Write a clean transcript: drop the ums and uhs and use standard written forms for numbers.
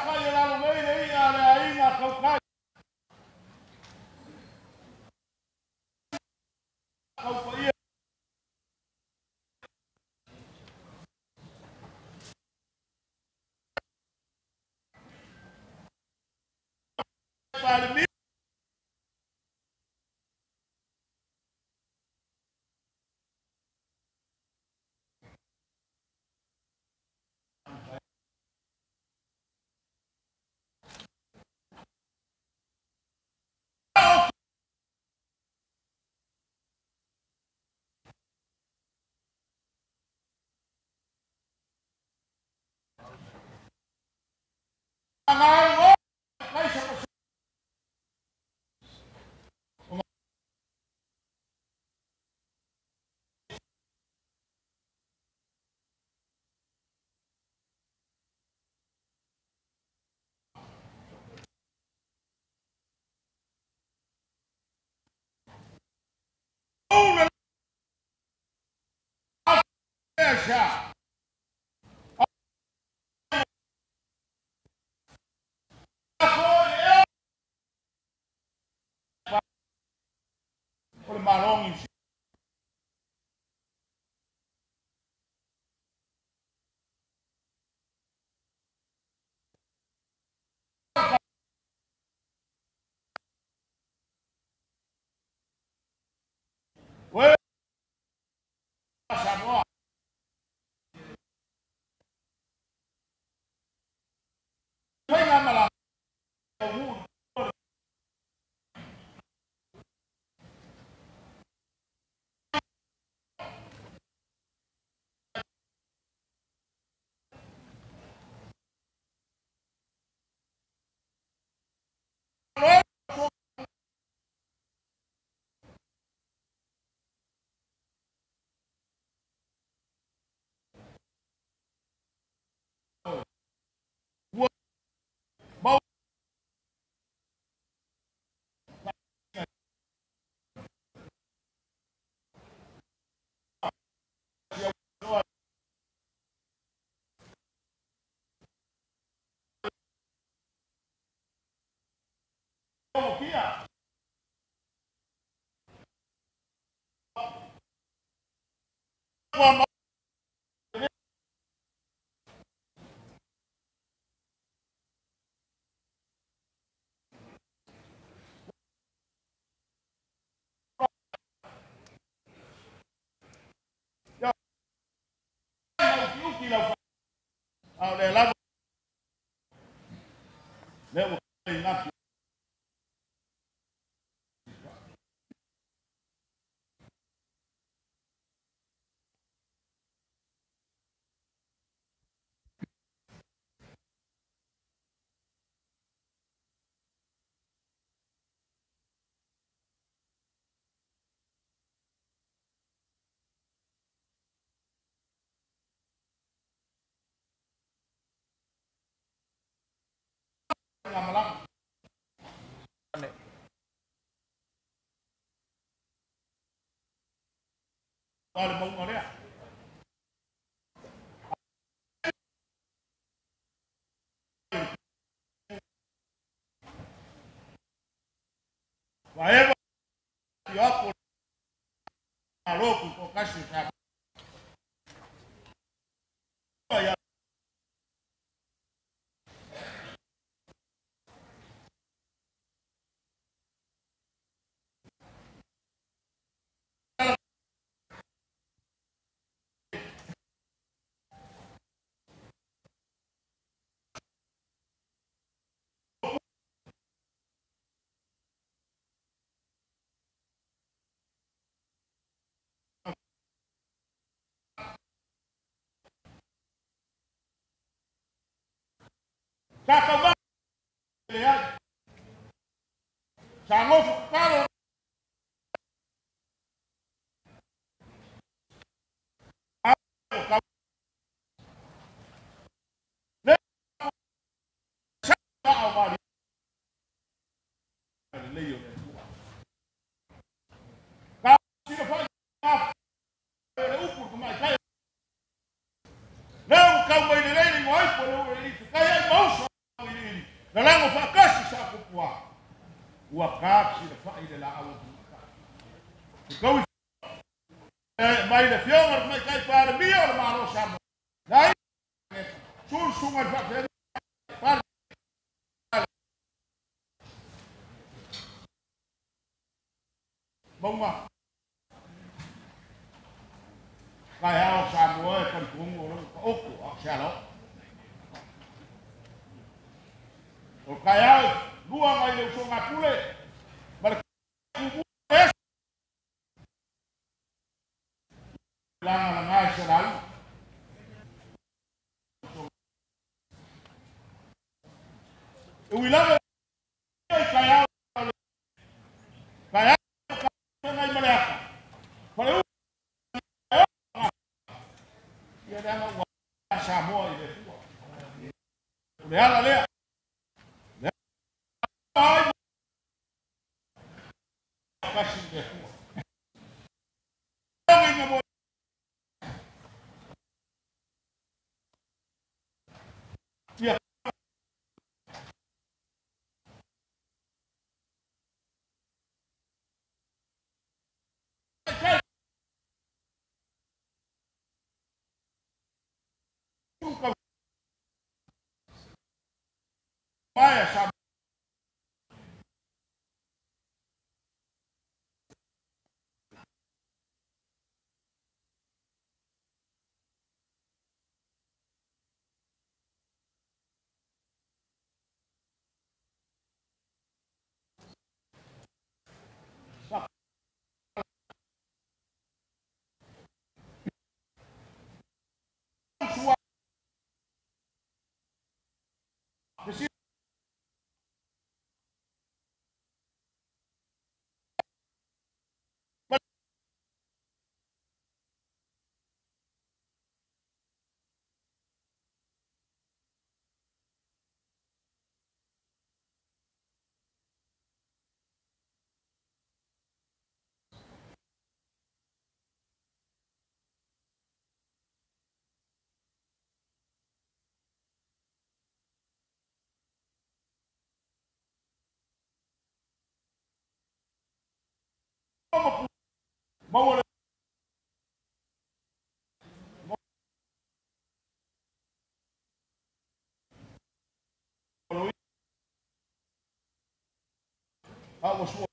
kai la lo nei nei ale ai na kau kai. Kau pai. Para mim angan kai sa una já. Por marrom Ué, chamou. Foi na mala. Để lắm. Nếu một năm làm lắm. Rồi là bông vào đấy ạ. Và em thì ốc của lô của các sự khác. Các công bác sáng ngô phục các nếu sắc tạo vào lấy nhiều các xin được phải để úp của mày thay nếu không mày để đây thì nói của đâu đi cái máu ua kāpsi le fa'i le la au kau mai le fionga mai kai para mia o le malo samu dai sul sunga fa par bonga kai ao samu e kan kungo o o sia lo o kai ao lua mai le sunga pule mar la ngai se la Uilanga kaya kaya ngai malaka. Pare u ya danga wa Samoa ile. Le ala le. Le ai kasi de. Ngai mo ya Maya Samoa sua besi mau le was